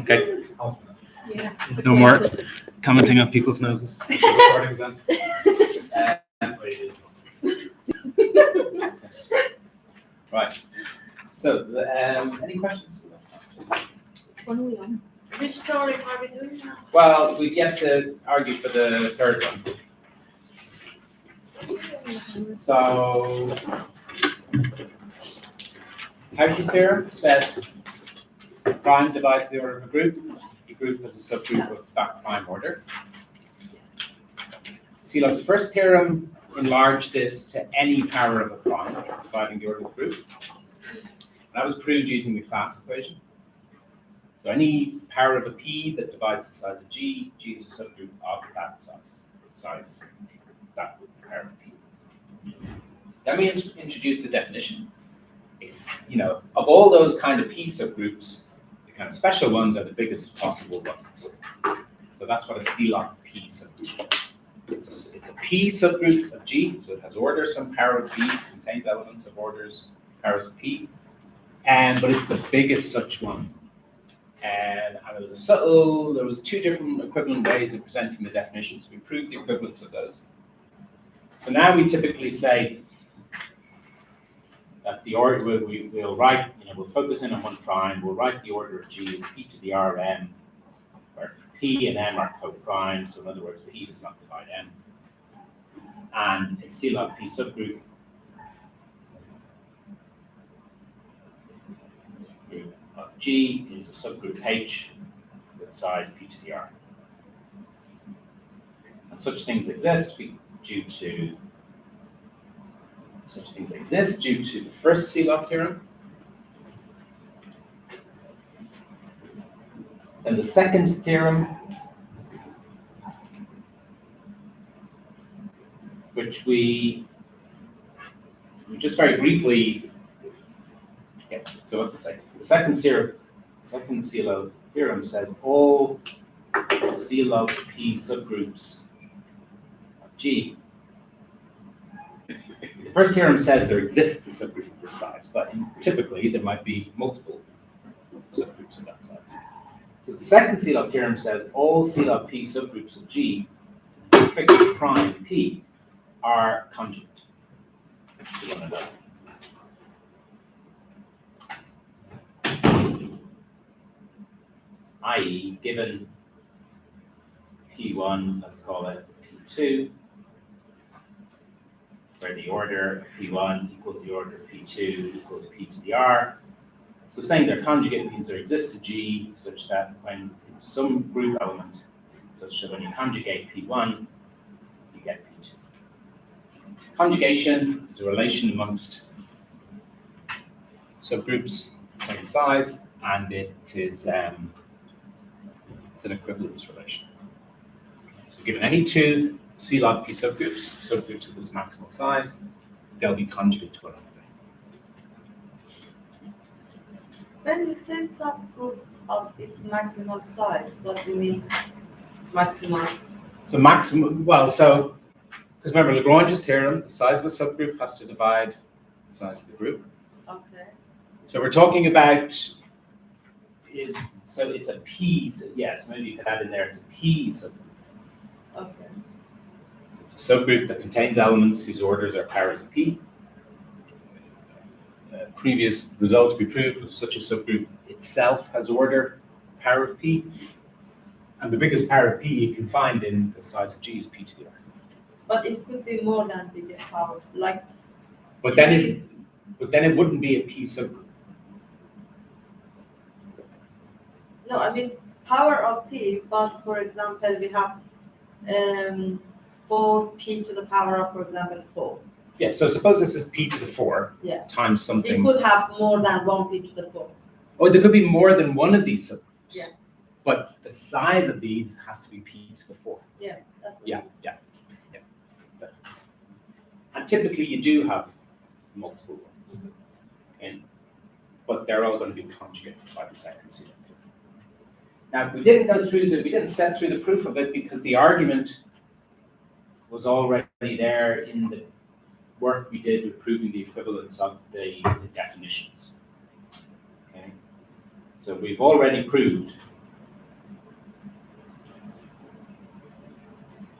Okay. Yeah. No more commenting on people's noses. Recordings then. Right. So, any questions? When are we on? Which story are we doing now? Well, we've yet to argue for the third one. So, Cauchy's theorem says prime divides the order of a group. A group has a subgroup of that prime order. Sylow's first theorem enlarged this to any power of a prime, dividing the order of the group. That was proved using the class equation. So any power of a p that divides the size of G is a subgroup of that size, that power of p. Then we introduced the definition. It's, of all those kind of p subgroups, the kind of special ones are the biggest possible ones. So that's what a Sealife p subgroup is. It's a p subgroup of G, so it has order, some power of p, contains elements of orders, powers of p, but it's the biggest such one. And there was two different equivalent ways of presenting the definitions. We proved the equivalence of those. So now we typically say that the order we'll write, we'll focus in on one prime, we'll write the order of G as p to the Rm, where p and m are co-prime, so in other words, p does not divide m. And a Sealife p subgroup of G is a subgroup H with size p to the R. And such things exist due to the first Sealife theorem. Then the second theorem, which we just very briefly, so what's it say? The second Sylow theorem says all Sylow p subgroups of G. The first theorem says there exists a subgroup of this size, but typically there might be multiple subgroups of that size. So the second Sylow theorem says all Sylow p subgroups of G, fixed prime p, are conjugate to one another. I.e., given P1, let's call it P2, where the order of P1 equals the order of P2 equals P to the R. So saying they're conjugate means there exists a G such that when some group element, such that when you conjugate P1, you get P2. Conjugation is a relation amongst subgroups the same size, and it is it's an equivalence relation. So given any two Sealife p subgroups of this maximal size, they'll be conjugate to one another. When you say subgroups of its maximal size, what do you mean maximal? So maximum, because remember Lagrange's theorem, the size of a subgroup has to divide the size of the group. Okay. So we're talking about it's a p, yes, maybe you could add in there, it's a p subgroup. Okay. It's a subgroup that contains elements whose orders are powers of p. Previous results we proved was such a subgroup itself has order power of p, and the biggest power of p you can find in the size of G is p to the R. But it could be more than biggest power, like. But then it wouldn't be a p subgroup. No, I mean power of p, but for example, we have 4p to the power of, for example, 4. Yeah, so suppose this is p to the 4 times something. We could have more than 1p to the 4. Oh, there could be more than one of these subgroups. Yeah. But the size of these has to be p to the 4. Yeah. That's Yeah. And typically you do have multiple ones. But they're all going to be conjugated by the second Sylow theorem. Now, we didn't step through the proof of it because the argument was already there in the work we did with proving the equivalence of the definitions. Okay, so we've already proved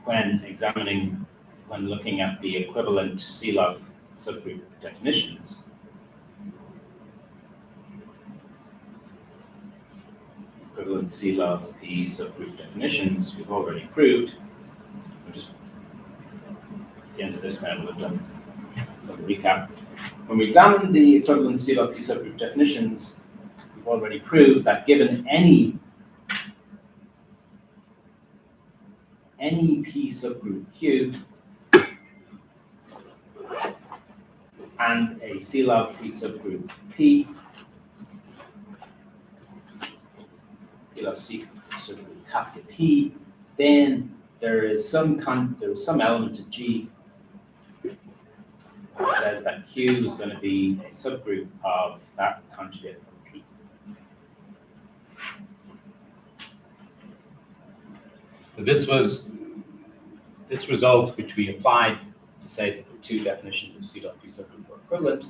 when looking at the equivalent Sylow subgroup definitions. Equivalent Sylow P subgroup definitions, we've already proved. So just at the end of this now, we've done a recap. When we examine the equivalent Sylow P subgroup definitions, we've already proved that given any P subgroup Q and a Sylow P subgroup P, Sylow C subgroup capital P, then there is some element of G that says that Q is going to be a subgroup of that conjugate of P. So this result, which we applied to say that the two definitions of Sylow P subgroup were equivalent,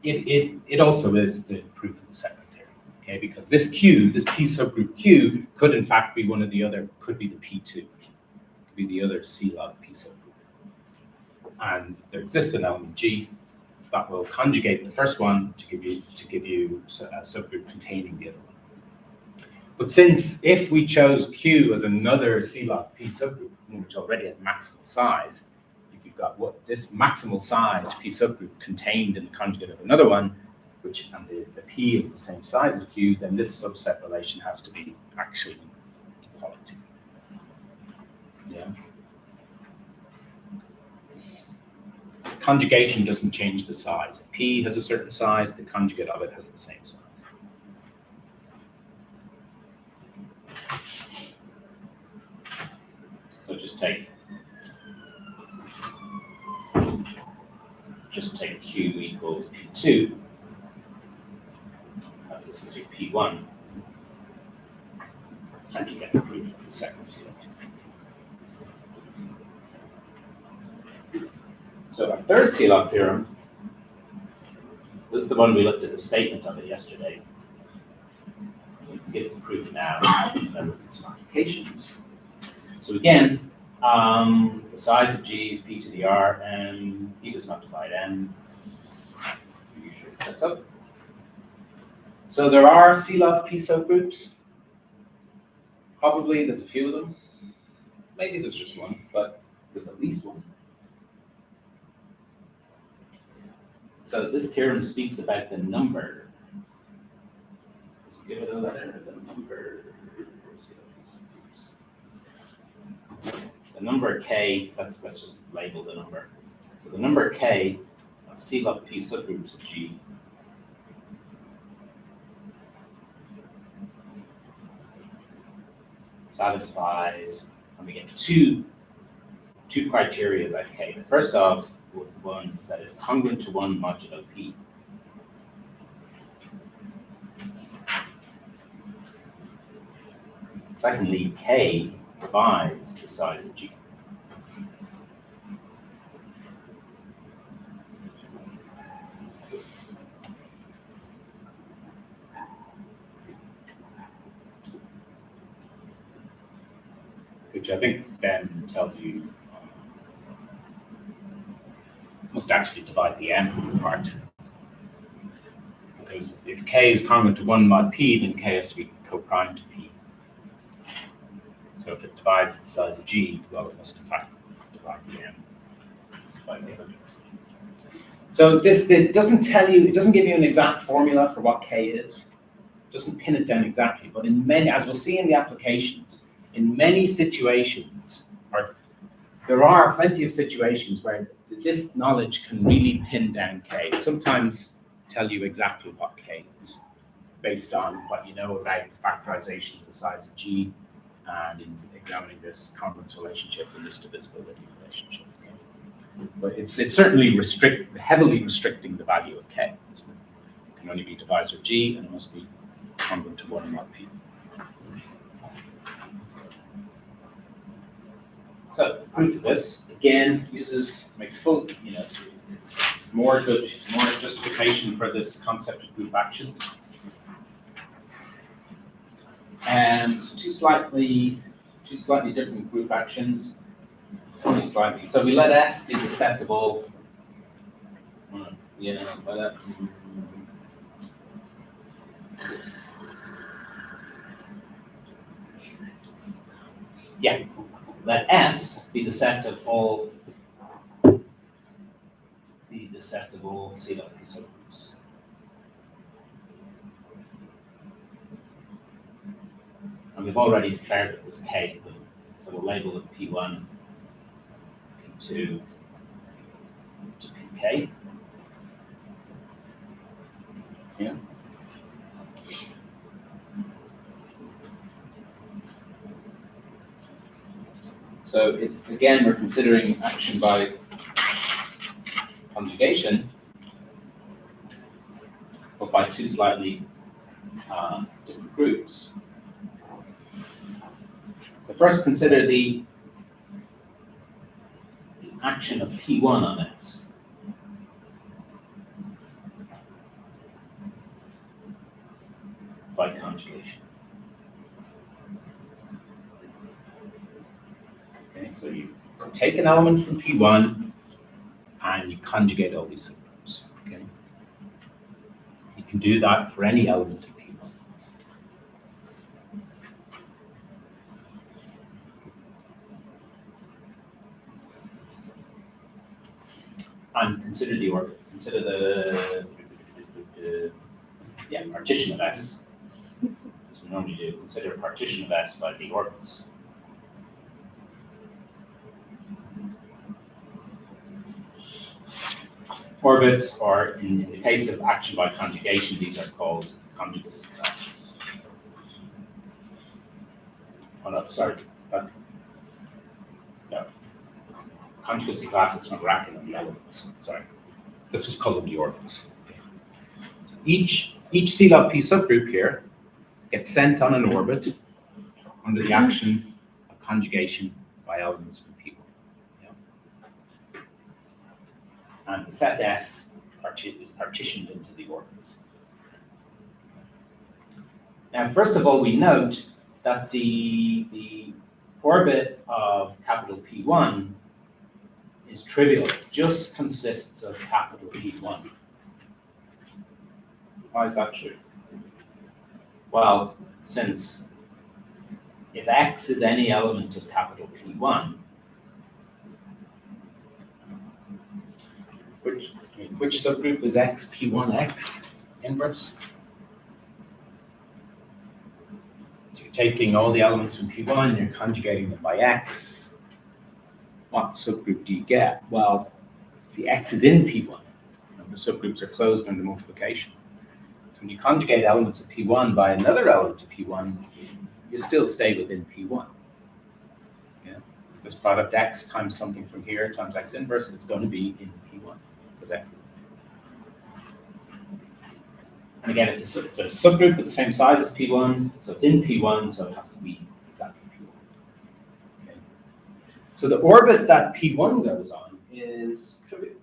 it also is the proof of the second theorem. Okay, because this Q, this P subgroup Q, could in fact be one of the other, could be the P2, could be the other Sylow P subgroup. And there exists an element G that will conjugate the first one to give you a subgroup containing the other one. But since if we chose Q as another Sylow P subgroup, which already had maximal size, if you've got this maximal size P subgroup contained in the conjugate of another one, and the P is the same size as Q, then this subset relation has to be actually equality. Yeah. Conjugation doesn't change the size. P has a certain size, the conjugate of it has the same size. So just take Q equals P2. This is your P1. And you get the proof of the second Sylow. So our third Sylow theorem, this is the one we looked at the statement of it yesterday. We can get the proof now and then look at some applications. So again, the size of G is P to the R, and P does not divide N. We usually set up. So there are Sylow P subgroups. Probably there's a few of them. Maybe there's just one, but there's at least one. So this theorem speaks about the number. Let's give it a letter, the number. The number K, let's just label the number. So the number K of Sylow P subgroups of G satisfies, and we get two criteria about K. The first of one is that it's congruent to 1 modulo P. Secondly, K divides the size of G. Which I think Ben tells you must actually divide the M part. Because if K is congruent to 1 mod P, then K has to be co-prime to P. So if it divides the size of G, well, it must in fact divide the M. So it doesn't tell you, it doesn't give you an exact formula for what K is. It doesn't pin it down exactly, but in many, as we'll see in the applications, in many situations, or there are plenty of situations where this knowledge can really pin down K. Sometimes tell you exactly what K is, based on what you know about the factorization of the size of G, and in examining this congruence relationship and this divisibility relationship. But it's certainly heavily restricting the value of K. Isn't it? It can only be divisor G, and it must be congruent to 1 mod P. So proof of this again makes full, it's more justification for this concept of group actions. And two slightly two slightly different group actions, only slightly. So we let S be the set of all. Yeah, but yeah, let S be the set of all. Be the set of all Sylow subgroups. And we've already declared that there's K of them. So we'll label it P1, P2 to PK. Yeah. So it's, again, we're considering action by conjugation, but by two slightly different groups. So first consider the action of P1 on S. By conjugation. Okay, so you take an element from P1 and you conjugate all these subgroups. Okay, you can do that for any element of P1. And consider the orbit. Consider the partition of S. As we normally do, consider a partition of S by the orbits. Orbits, or in the case of action by conjugation, these are called conjugacy classes. Oh no, sorry. No. Conjugacy classes when we're acting on the elements. Sorry. Let's just call them the orbits. So each Sylow P subgroup here gets sent on an orbit under the action of conjugation by elements from P1. Yeah. And the set S is partitioned into the orbits. Now, first of all, we note that the orbit of capital P1 is trivial. It just consists of capital P1. Why is that true? Well, since if X is any element of capital P1, which subgroup is X, P1X inverse? So you're taking all the elements from P1, you're conjugating them by X. What subgroup do you get? Well, see, X is in P1, and the subgroups are closed under multiplication. So when you conjugate elements of P1 by another element of P1, you still stay within P1. Yeah? If this product X times something from here times X inverse, it's going to be in P1, because X is. And again, it's a subgroup with the same size as P1, so it's in P1, so it has to be exactly P1. Okay. So the orbit that P1 goes on is trivial.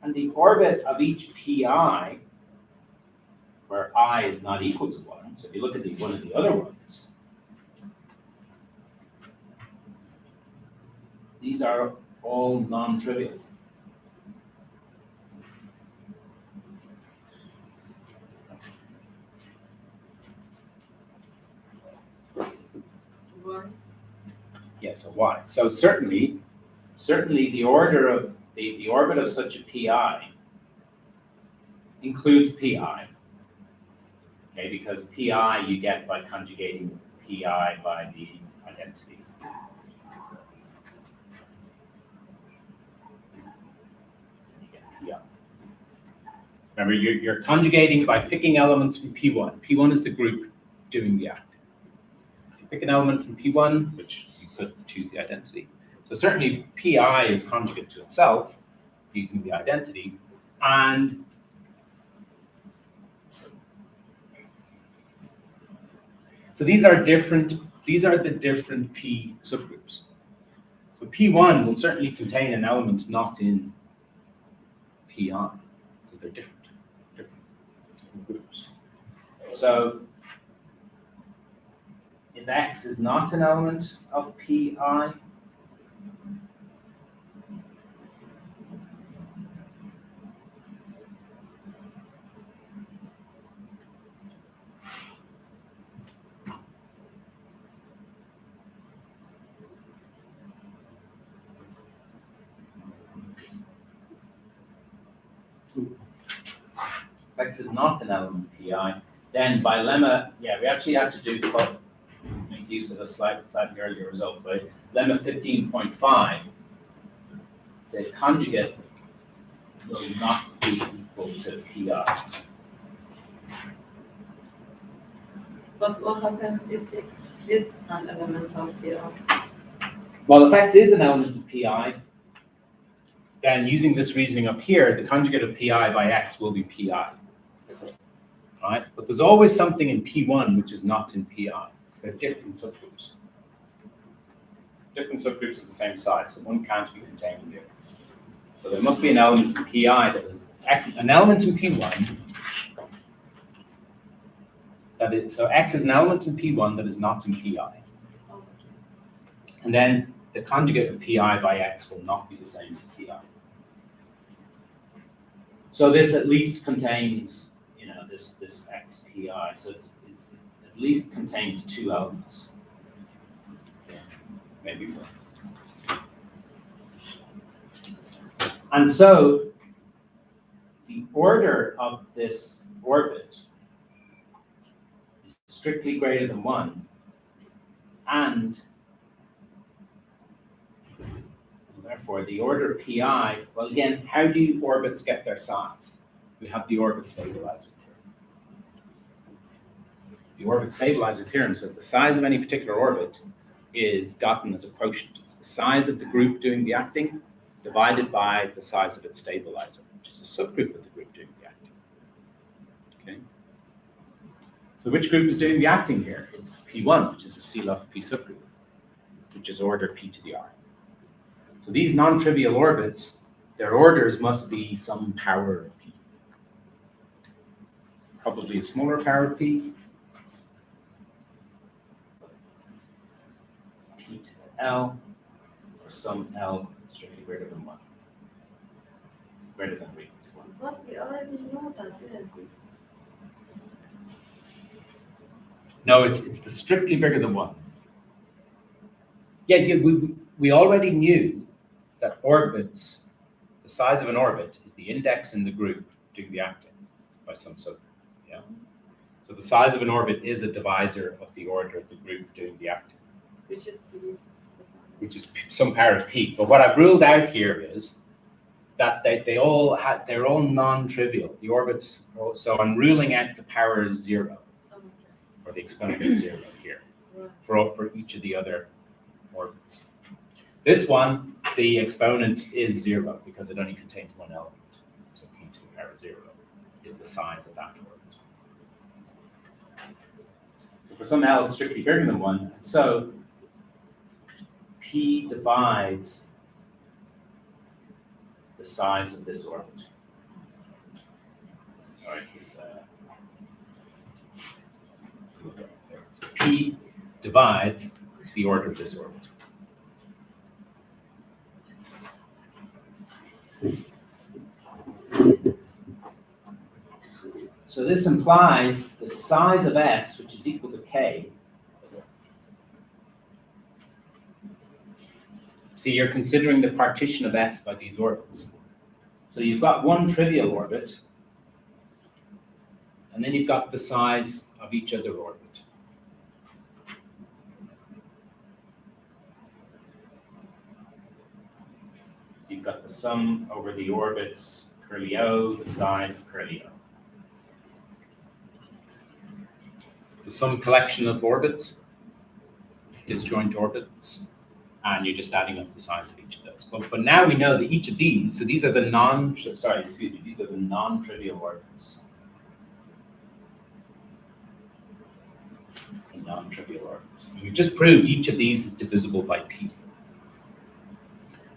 And the orbit of each pi, where I is not equal to 1, so if you look at one of the other ones, these are all non-trivial. Why? Yeah, so why? So certainly the order of the orbit of such a pi includes pi. Okay, because pi you get by conjugating pi by the identity. Remember, you're conjugating by picking elements from P1. P1 is the group doing the act. You pick an element from P1, which you could choose the identity. So certainly pi is conjugate to itself using the identity, and so these are the different P subgroups. So P1 will certainly contain an element not in pi, because they're different groups. So if X is not an element of pi, X is not an element pi, then by lemma, we actually have to make use of a slightly earlier result, but lemma 15.5, the conjugate will not be equal to pi. But what happens if X is an element of pi? Well, if X is an element of pi, then using this reasoning up here, the conjugate of pi by X will be pi. Right? But there's always something in P1 which is not in PI, because they're different subgroups. Different subgroups of the same size, so one can't be contained in the other. So there must be an element in PI that is an element in P1 so X is an element in P1 that is not in PI. And then the conjugate of PI by X will not be the same as PI. So this at least contains this X pi, so it's at least contains two elements. Maybe more. And so the order of this orbit is strictly greater than 1, and therefore the order of pi, well again, how do orbits get their size? We have the orbit stabilizer theorem. The orbit stabilizer theorem says the size of any particular orbit is gotten as a quotient. It's the size of the group doing the acting divided by the size of its stabilizer, which is a subgroup of the group doing the acting. Okay. So which group is doing the acting here? It's P1, which is a Sylow P subgroup, which is order P to the R. So these non-trivial orbits, their orders must be some power of P. Probably a smaller power of P. P to the L for some L strictly greater than 1. Greater than or equal to 1. But we already know that, didn't we? No, it's the strictly bigger than 1. Yeah, we already knew that orbits, the size of an orbit is the index in the group doing the acting by some subgroup. Yeah. So the size of an orbit is a divisor of the order of the group doing the acting, which is some power of P. But what I've ruled out here is that they're all non-trivial. The orbits, so I'm ruling out the power 0, or the exponent of 0 here, for each of the other orbits. This one, the exponent is 0 because it only contains one element. So P to the power 0 is the size of that orbit. So for some L strictly bigger than 1, so P divides the size of this orbit. Sorry, so P divides the order of this orbit. So this implies the size of S, which is equal to K. See, you're considering the partition of S by these orbits. So you've got one trivial orbit, and then you've got the size of each other orbit. So you've got the sum over the orbits, curly O, the size of curly O. Some collection of orbits, disjoint orbits, and you're just adding up the size of each of those. But now we know that each of these, so these are the these are the non-trivial orbits. The non-trivial orbits. And we've just proved each of these is divisible by P.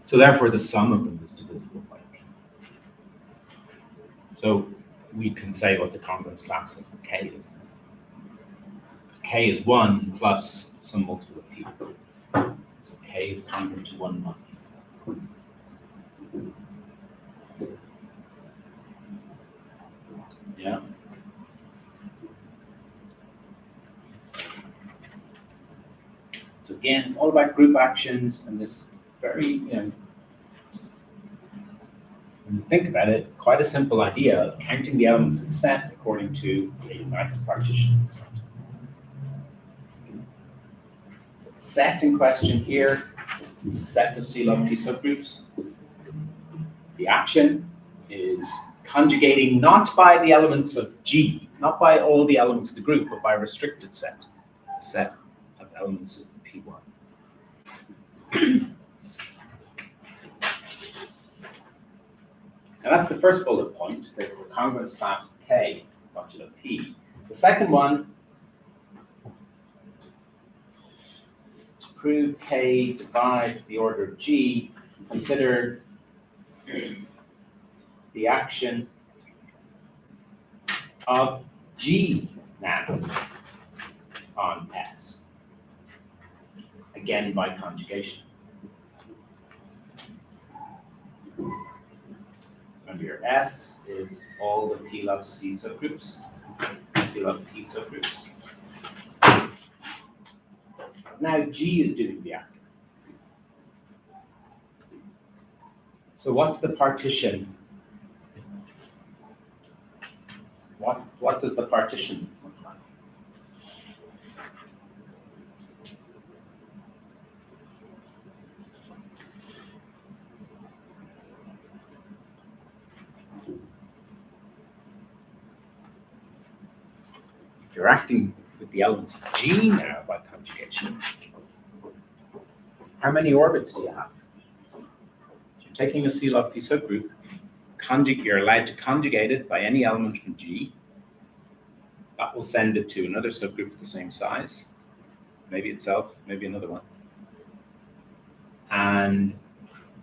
So therefore the sum of them is divisible by P. So we can say what the congruence class of K is. K is 1 plus some multiple of P. So K is congruent to 1, 1. Yeah. So again, it's all about group actions and this very, when you think about it, quite a simple idea of counting the elements of the set according to a nice partition set. So the set in question here is a set of Sylow P subgroups. The action is conjugating not by the elements of G, not by all the elements of the group, but by a restricted set, a set of elements of P1. Now that's the first bullet point, the congruence class of K, modulo P. The second one, to prove K divides the order of G, consider the action of G now on S, again by conjugation. Under your S is all the P love C subgroups, P love P subgroups. Now G is doing the acting. So what's the partition? What does the partition look like? If you're acting with the elements of G now by conjugation, how many orbits do you have? You're taking a Sylow P subgroup, you're allowed to conjugate it by any element from G. That will send it to another subgroup of the same size, maybe itself, maybe another one. And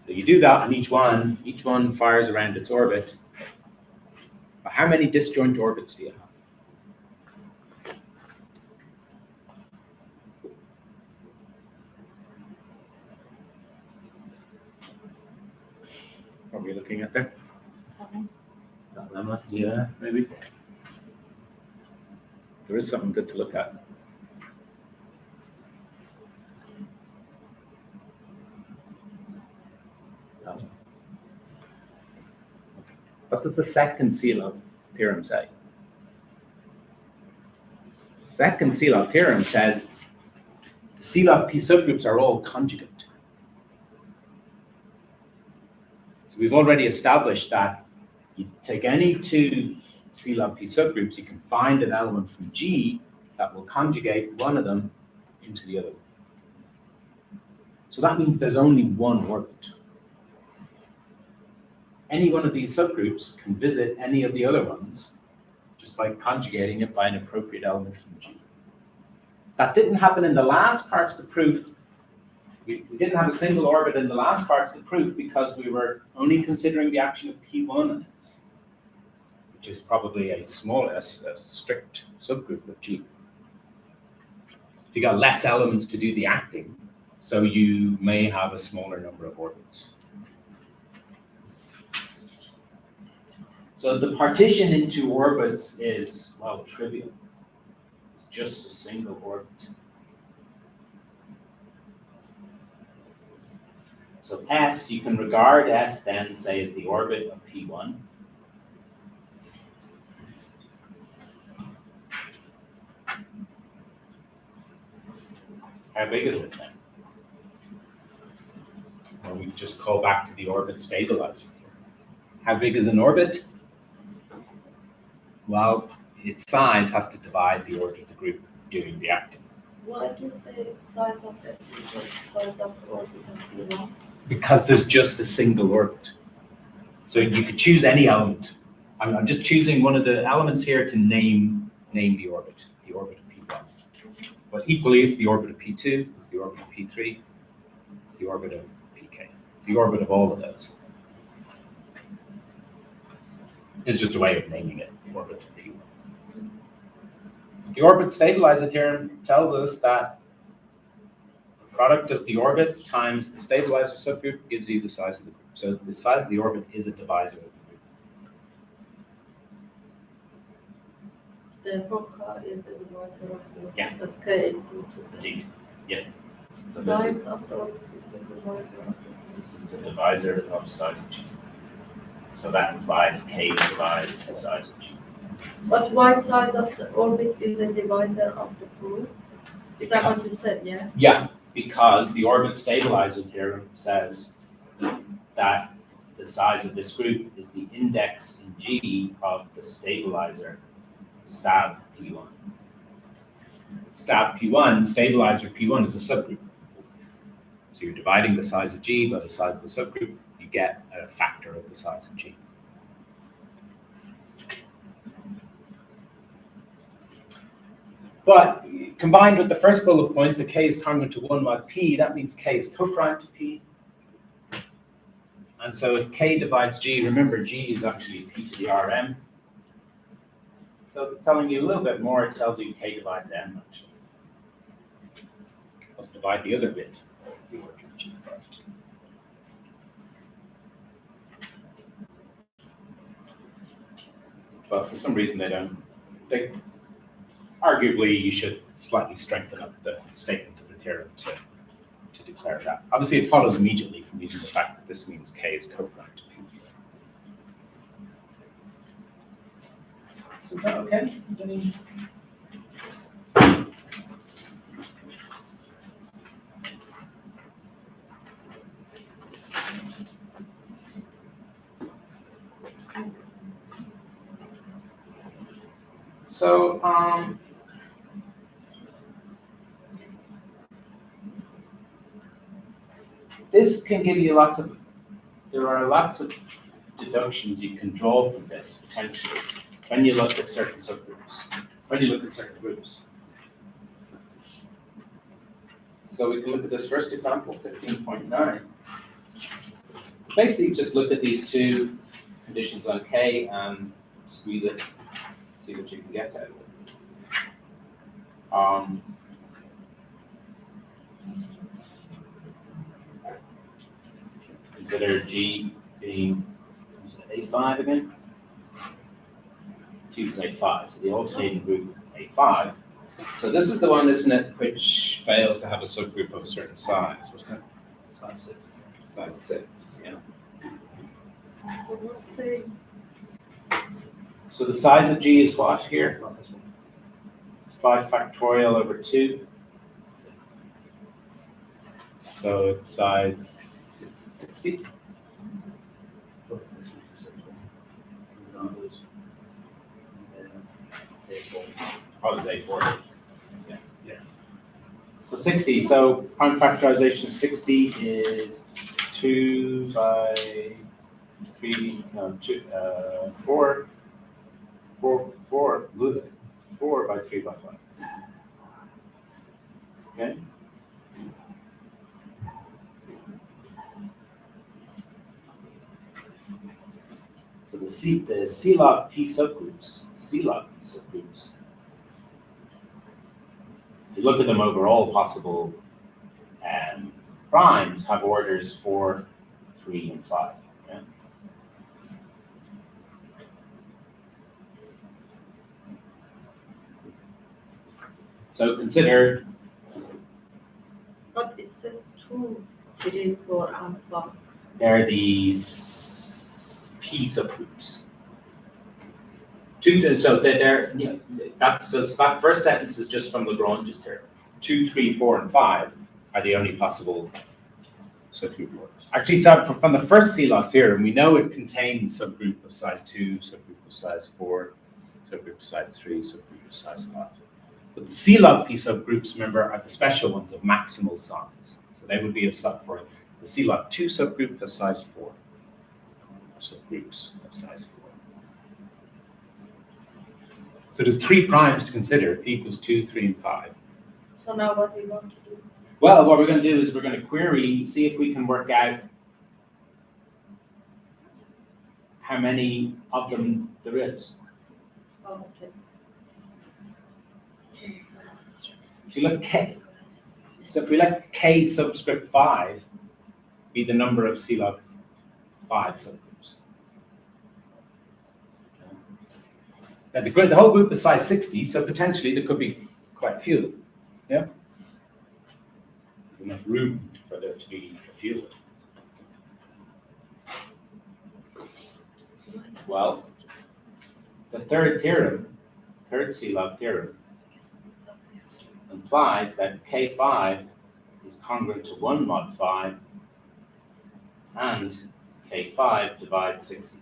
so you do that on each one fires around its orbit. But how many disjoint orbits do you have? What are we looking at there? That lemma? Yeah, maybe. There is something good to look at. What does the second Sylow theorem say? Second Sylow theorem says the Sylow P subgroups are all conjugate. So we've already established that you take any two Sylow P subgroups, you can find an element from G that will conjugate one of them into the other one. So that means there's only one orbit. Any one of these subgroups can visit any of the other ones just by conjugating it by an appropriate element from G. That didn't happen in the last part of the proof. We didn't have a single orbit in the last part of the proof because we were only considering the action of P1 on S, which is probably a strict subgroup of G. So you got less elements to do the acting, so you may have a smaller number of orbits. So the partition into orbits is, well, trivial. It's just a single orbit. So S, you can regard S then, say, as the orbit of P1. How big is it then? Well, we just call back to the orbit stabilizer. How big is an orbit? Well, its size has to divide the order of the group doing the acting. Why do you say size of S equals size of the orbit of P1? Because there's just a single orbit. So you could choose any element. I'm just choosing one of the elements here to name the orbit of P1. But equally, it's the orbit of P2, it's the orbit of P3, it's the orbit of PK, it's the orbit of all of those. It's just a way of naming it orbit P1. The orbit stabilizer theorem tells us that the product of the orbit times the stabilizer subgroup gives you the size of the group. So the size of the orbit is a divisor of the group. The foci is a divisor of the Yeah. K. Indeed. Yeah. So Size of the orbit is a divisor of the this is a divisor of the size of G. So that implies K divides the size of G. But why size of the orbit is a divisor of the group? Is that what you said, yeah? Yeah, because the orbit stabilizer theorem says that the size of this group is the index in G of the stabilizer stab P1. Stab P1, stabilizer P1 is a subgroup. So you're dividing the size of G by the size of the subgroup, you get a factor of the size of G. But combined with the first bullet point, the K is congruent to 1 while P, that means K is co-prime to P. And so if K divides G, remember G is actually P to the Rm. So telling you a little bit more, it tells you K divides M actually. Let's divide the other bit. But for some reason they don't. Arguably, you should slightly strengthen up the statement of the theorem to declare that. Obviously, it follows immediately from using the fact that this means K is co-prime to P. So is that okay? Any? So, this can give you there are lots of deductions you can draw from this, potentially, when you look at certain subgroups, when you look at certain groups. So we can look at this first example, 15.9. Basically, just look at these two conditions on K and squeeze it, see what you can get out of it. Consider G being A5 again. G is A5, so the alternating group A5. So this is the one, isn't it, which fails to have a subgroup of a certain size. What's that? Size 6. Size 6, yeah. So let's say So the size of G is what here? It's 5 factorial over 2. So it's size 60. Oh, it's A4. Yeah. So 60. So prime factorization of 60 is 2 by 3, no, 2, 4 by 3 by 5. Okay. So the Sylow P subgroups, if you look at them over all possible primes, have orders 4, 3, and 5. Okay? So consider. but it says 2, 3, 4, and 5. They're these P subgroups. So they're so that first sentence is just from Lagrange's theorem. 2, 3, 4, and 5 are the only possible subgroup orders. Actually, so from the first Sylow theorem, we know it contains subgroup of size 2, subgroup of size 4, subgroup of size 3, subgroup of size 5. But the Sylow P subgroups, remember, are the special ones of maximal size. So they would be of sub for the Sylow 2 subgroup has size 4. Subgroups of size 4. So there's 3 primes to consider, P equals 2, 3, and 5. So now what we want to do? Well, what we're going to do is we're going to query, see if we can work out how many of them there is. Oh, okay. If you let K, so if we let K subscript 5 be the number of Sylow 5 subgroups. Now the whole group is size 60, so potentially there could be quite a few. Yeah? There's enough room for there to be a few. Well, the third Sylow theorem, implies that K5 is congruent to 1 mod 5 and K5 divides 60.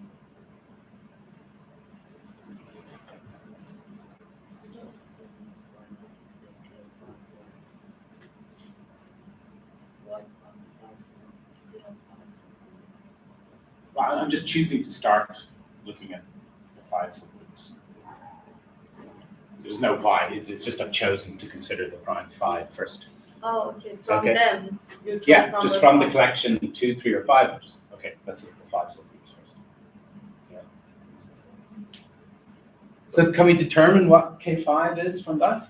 Well, I'm just choosing to start looking at the 5 subgroups. There's no why, it's just I've chosen to consider the prime 5 first. Oh, okay, from Okay. them, you chose Yeah, number just from the 5. collection 2, 3, or 5. Okay, let's look at the 5 subgroups first. Yeah. So can we determine what K5 is from that?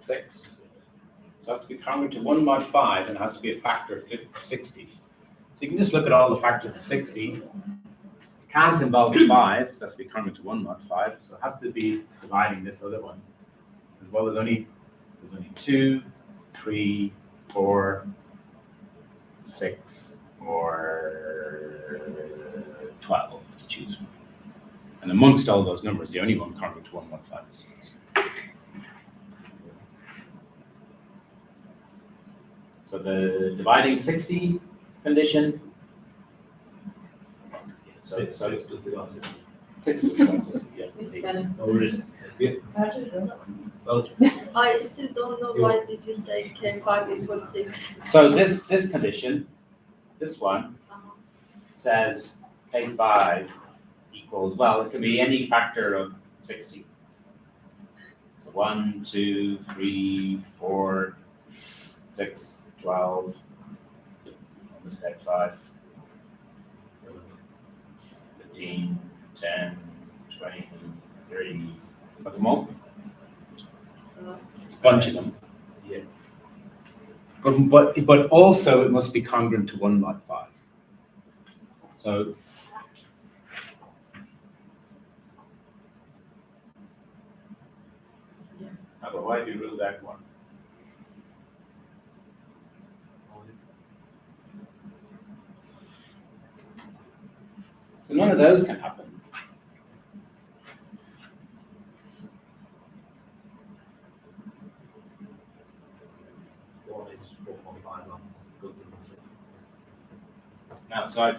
6. So it has to be congruent to 1 mod 5 and it has to be a factor of 60. So you can just look at all the factors of 60. It can't involve 5, so it has to be congruent to 1 mod 5. So it has to be dividing this other one. As well as there's only 2, 3, 4, 6, or 12 to choose from. And amongst all those numbers, the only one congruent to 1 mod 5 is 6. So the dividing 60 condition. So 6 plus the answer. 6 plus the answer. Yeah. I still don't know why did you say K5 equals 6. So this condition, this one, says K5 equals, well, it can be any factor of 60. 1, 2, 3, 4, 6, 12, this K5, 15, 10, 20, 30, put them all. Bunch of them. Yeah. But also it must be congruent to 1 mod 5. So how about why do you rule that one? So none of those can happen. Now, so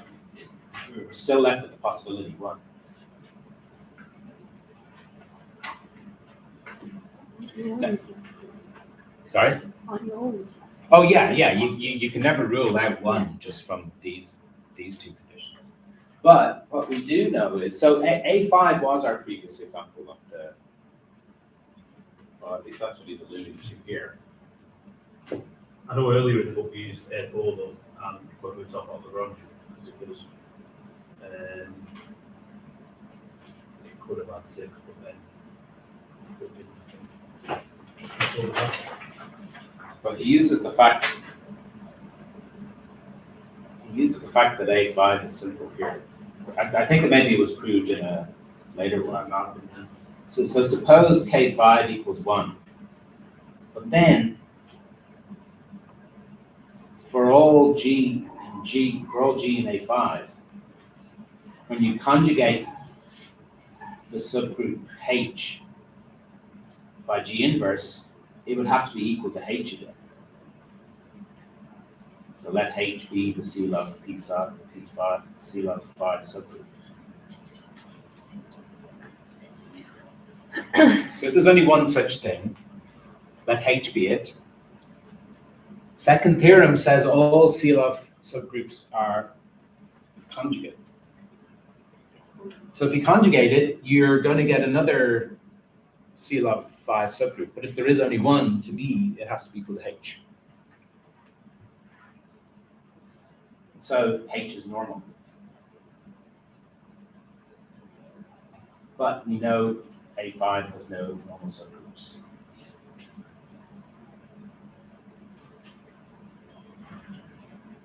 we're still left with the possibility 1. Sorry? Oh yeah. You can never rule out 1 just from these 2 conditions. But what we do know is, so A5 was our previous example of the, well, at least that's what he's alluding to here. I know earlier in the book we used A4 though, and when we talk about the Lagrange, because it could have had 6, but then it didn't. But he uses the fact that A5 is simple here. I think that maybe it was proved in a later one. So suppose K5 equals 1. But then for all G in A5, when you conjugate the subgroup H by G inverse, it would have to be equal to H again. So let H be the Sylow P5 Sylow 5 subgroup. So if there's only one such thing, let H be it. Second theorem says all Sylow subgroups are conjugate. So if you conjugate it, you're going to get another Sylow 5 subgroup. But if there is only one to be, it has to be equal to H. So H is normal. But we know A5 has no normal subgroups.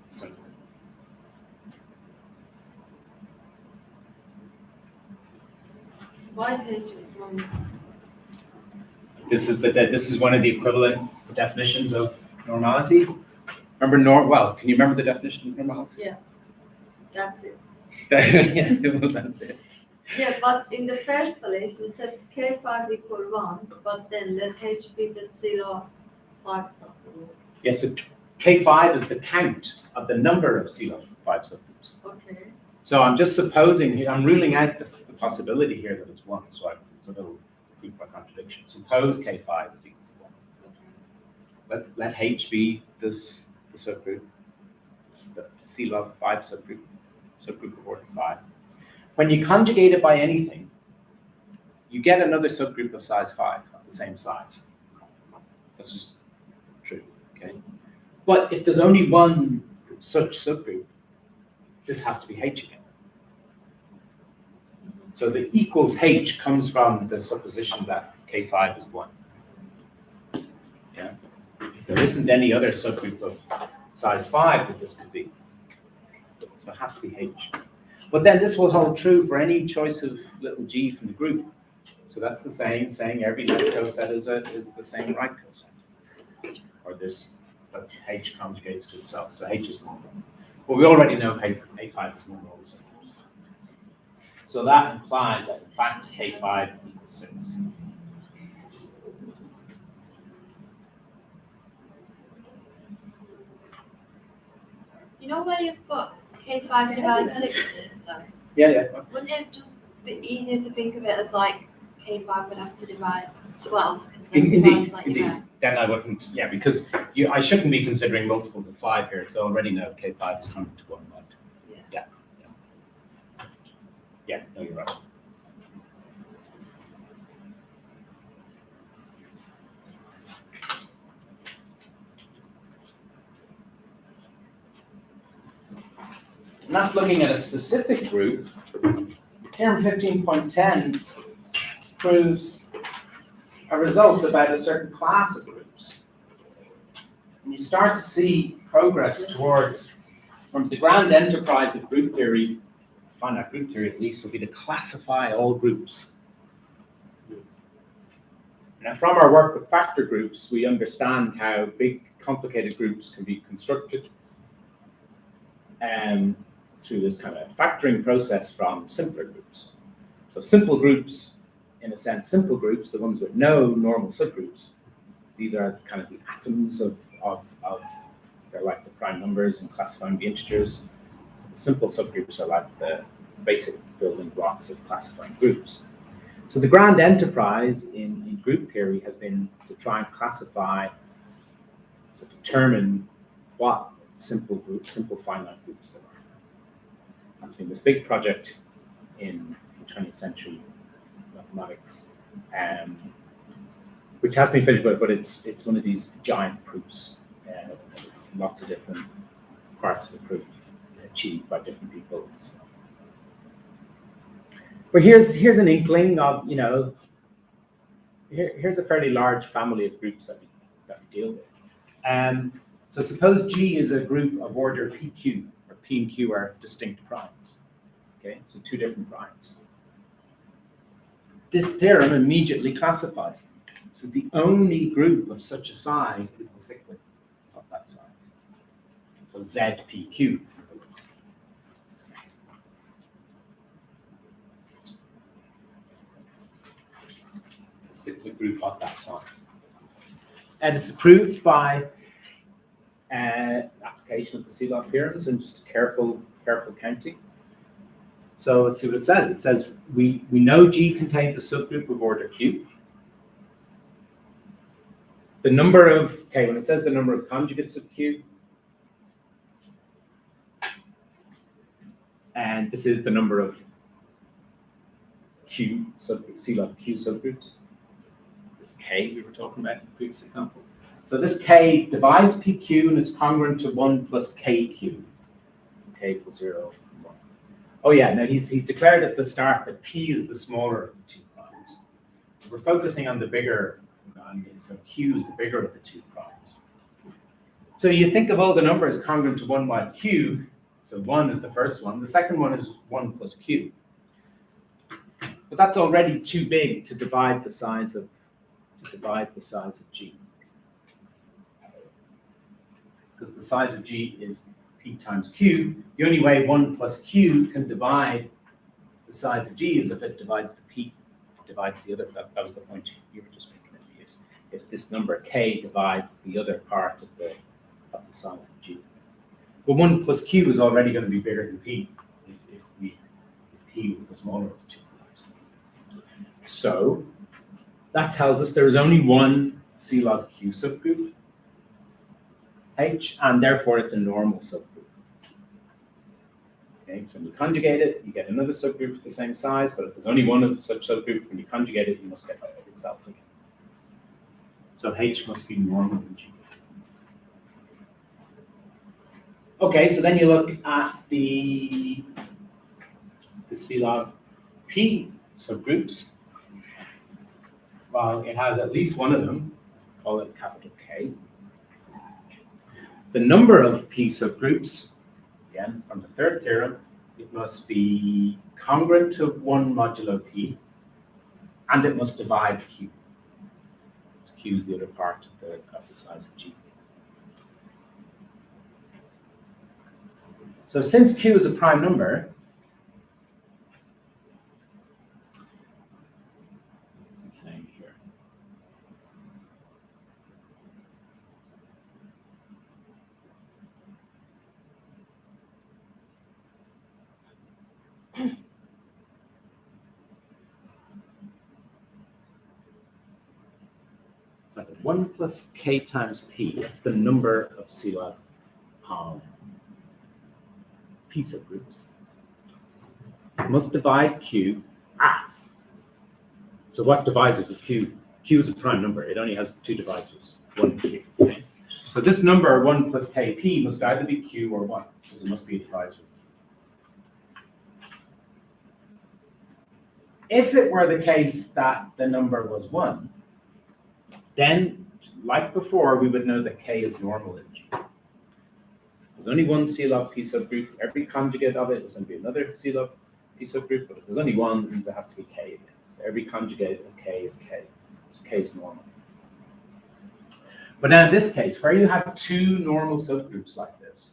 Simple. Why H is one? This is one of the equivalent definitions of normality. Remember well, can you remember the definition of normality? Yeah, that's it. Yeah, well, that's it. Yeah, but in the first place, we said K5 equal 1, but then let H be the Sylow 5 subgroup. Yes, so K5 is the count of the number of Sylow 5 subgroups. Okay. So I'm just supposing, I'm ruling out the possibility here that it's 1, so it's a little proof by contradiction. Suppose K5 is equal to 1. Let H be the subgroup. It's the Sylow 5 subgroup of order 5. When you conjugate it by anything, you get another subgroup of size 5 of the same size. That's just true, okay? But if there's only one such subgroup, this has to be H again. So the equals H comes from the supposition that K5 is 1. Yeah? There isn't any other subgroup of size 5 that this could be. So it has to be H. But then this will hold true for any choice of little g from the group. So that's the same, saying every left coset is the same right coset. Or this, but H conjugates to itself. So H is normal. Well, we already know A5 is normal. So that implies that in fact K5 equals 6. You know where you've got K5 divided 6 in, though? Yeah. Wouldn't it just be easier to think of it as like K5 would have to divide 12? Indeed. Then I wouldn't, because I shouldn't be considering multiples of 5 here, because I already know K5 is coming to 1 right. Yeah, no, you're right. And that's looking at a specific group. Theorem 15.10 proves a result about a certain class of groups. And you start to see progress towards, from the grand enterprise of group theory, finite group theory at least, will be to classify all groups. Now, from our work with factor groups, we understand how big, complicated groups can be constructed through this kind of factoring process from simpler groups. So simple groups, in a sense, simple groups, the ones with no normal subgroups, these are kind of the atoms of they're like the prime numbers and classifying the integers. So the simple subgroups are like the basic building blocks of classifying groups. So the grand enterprise in group theory has been to try and classify, to determine what simple finite groups there are. That's been this big project in the 20th century mathematics, which has been finished, but it's one of these giant proofs. Lots of different parts of the proof achieved by different people. And so on. But here's an inkling of, here's a fairly large family of groups that we deal with. So suppose G is a group of order PQ, or P and Q are distinct primes. Okay, so two different primes. This theorem immediately classifies them. So the only group of such a size is the cyclic of that size. So ZPQ. A cyclic group of that size. And it's proved by application of the Sealife theorems and just careful counting. So let's see what it says. It says we know G contains a subgroup of order Q. The number of, when it says the number of conjugates of Q, and this is the number of Q subgroups, Sealife Q subgroups. This K we were talking about in the previous example. So this K divides PQ and it's congruent to 1 plus KQ. k equals 0, 1. Oh yeah, now he's declared at the start that p is the smaller of the two primes. So we're focusing on the bigger, so q is the bigger of the two primes. So you think of all the numbers congruent to 1 mod q, so 1 is the first one, the second one is 1 plus q. But that's already too big to divide the size of g. Because the size of g is p times q. The only way 1 plus q can divide the size of g is if it divides the p, divides the other. That was the point you were just making. If this number k divides the other part of the size of g. But 1 plus q is already going to be bigger than p if p was the smaller of the two. So that tells us there is only one Sylow Q subgroup, H, and therefore it's a normal subgroup. Okay, so when you conjugate it, you get another subgroup of the same size, but if there's only one of such subgroup, when you conjugate it, you must get itself again. So H must be normal in G. Okay, so then you look at the Sylow P subgroups. Well, it has at least one of them, call it capital K. The number of P subgroups, again, from the third theorem, it must be congruent to 1 modulo P, and it must divide Q. So Q is the other part of the size of G. So since Q is a prime number, what's it saying here? So 1 plus k times p, that's the number of Sylow P subgroups. Must divide Q. So what divisors of Q? Q is a prime number. It only has two divisors, 1 and Q. Okay? So this number 1 plus kp must either be Q or 1, because it must be a divisor. If it were the case that the number was 1, then, like before, we would know that k is normal in G. There's only one Sylow P subgroup. Every conjugate of it is going to be another Sylow P subgroup, but if there's only one, it means it has to be k again. So every conjugate of k is k. So k is normal. But now in this case, where you have two normal subgroups like this,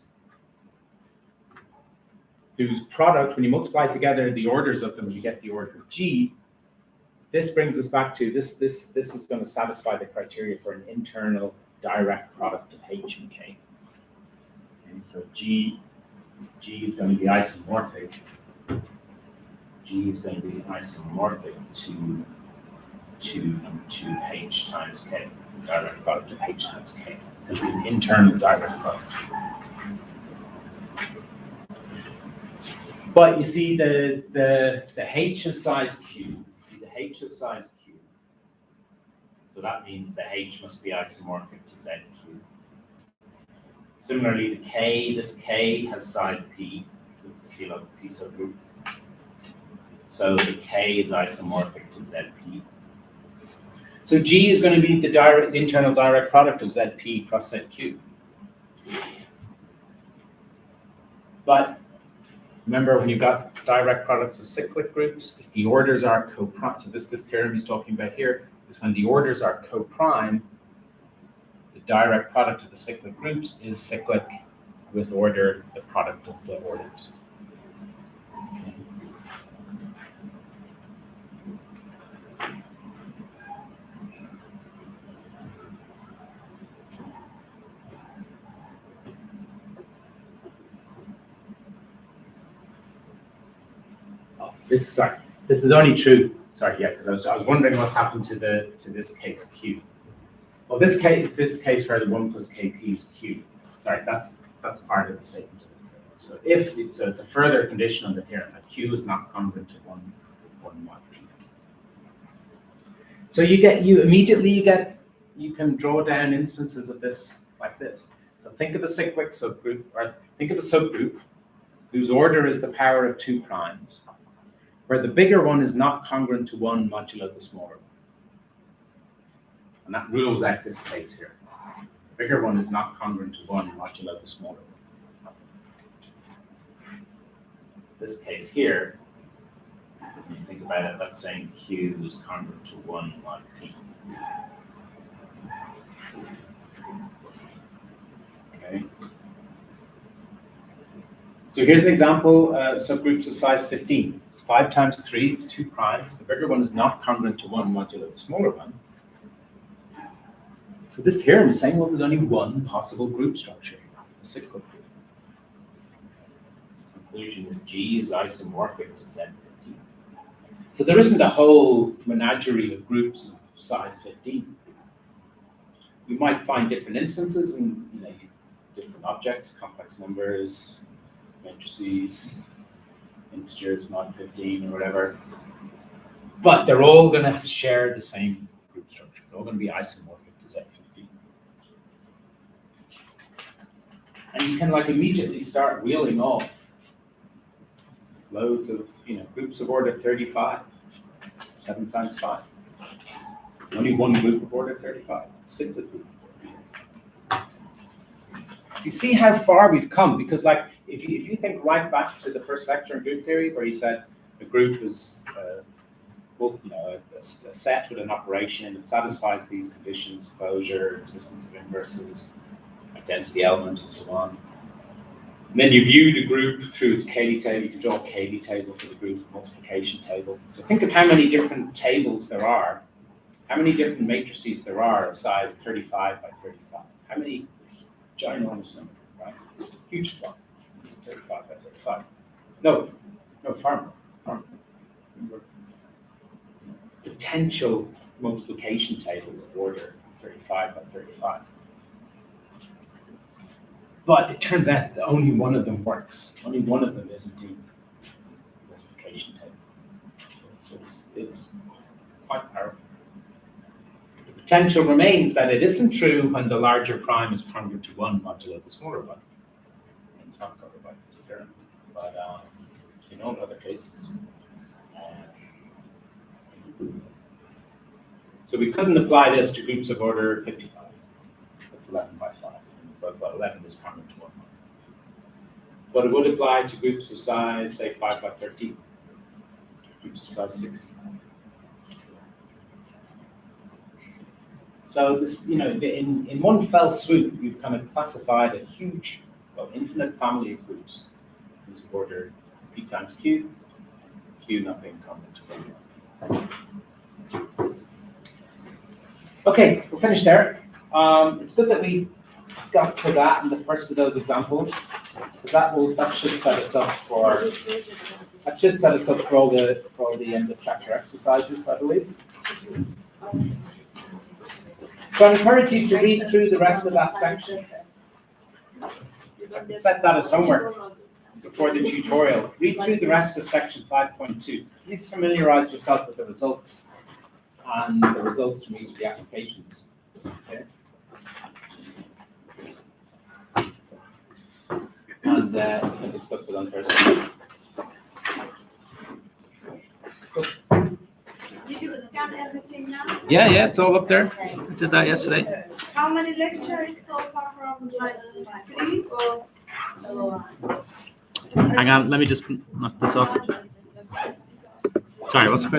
whose product, when you multiply together the orders of them, you get the order of G. This brings us back to this is going to satisfy the criteria for an internal direct product of H and K. Okay, so G is going to be isomorphic. G is going to be isomorphic to H times K, the direct product of H times K. It's going to be an internal direct product. But you see the H is size Q. H is size Q. So that means the H must be isomorphic to ZQ. Similarly, the K, this K has size P, so it's the Sylow P subgroup. So the K is isomorphic to ZP. So G is going to be the internal direct product of ZP plus ZQ. But remember, when you've got direct products of cyclic groups, if the orders are co-prime, so this theorem he's talking about here is when the orders are co-prime, the direct product of the cyclic groups is cyclic with order, the product of the orders. Okay. This is only true. Sorry, yeah, because I was wondering what's happened to this case Q. Well, this case where the 1 plus kp is Q. Sorry, that's part of the statement. So it's a further condition on the theorem that Q is not congruent to 1 mod P. So you can draw down instances of this like this. So think of a cyclic subgroup, or think of a subgroup whose order is the power of 2 primes, where the bigger one is not congruent to 1 modulo the smaller one. And that rules out this case here. The bigger one is not congruent to 1 modulo the smaller one. This case here, when you think about it, that's saying Q is congruent to 1 mod P. Okay. So here's an example, subgroups of size 15. It's 5 times 3, it's 2 primes. The bigger one is not congruent to 1 modulo the smaller one. So this theorem is saying, well, there's only one possible group structure, a cyclic group. Conclusion is G is isomorphic to Z15. So there isn't a whole menagerie of groups of size 15. You might find different instances and different objects, complex numbers, matrices, integers, mod 15 or whatever. But they're all going to share the same group structure. They're all going to be isomorphic to Z15. And you can immediately start wheeling off loads of groups of order 35, 7 times 5. There's only one group of order 35, cyclic group of order. You see how far we've come, because if you think right back to the first lecture in group theory where he said a group is a set with an operation that satisfies these conditions: closure, existence of inverses, identity elements, and so on. And then you view the group through its Cayley table. You can draw a Cayley table for the group, multiplication table. So think of how many different tables there are, how many different matrices there are of size 35 by 35. How many ginormous number, right? Huge one. 35 by 35. No, far more. Potential multiplication tables of order 35 by 35. But it turns out that only one of them works. Only one of them is indeed a multiplication table. So it's quite powerful. The potential remains that it isn't true when the larger prime is congruent to 1 modulo the smaller one. And it's not covered by this theorem, but in other cases. So we couldn't apply this to groups of order 55. That's 11 by 5. But 11 is congruent to 1. But it would apply to groups of size, say, 5 by 13. Groups of size 60. So this, in one fell swoop, we've kind of classified a huge, infinite family of groups whose order P times Q, Q not being congruent to 1. Okay, we're finished there. It's good that we got to that in the first of those examples, because that should set us up for all the end of chapter exercises, I believe. So I encourage you to read through the rest of that section. I can set that as homework before the tutorial. Read through the rest of section 5.2. Please familiarize yourself with the results and the results from each of the applications. Okay. And we can discuss it on Thursday. Did you scan everything now? Yeah, it's all up there. I did that yesterday. How many lectures so far from 3 or? Hang on, let me just knock this off. Sorry, what's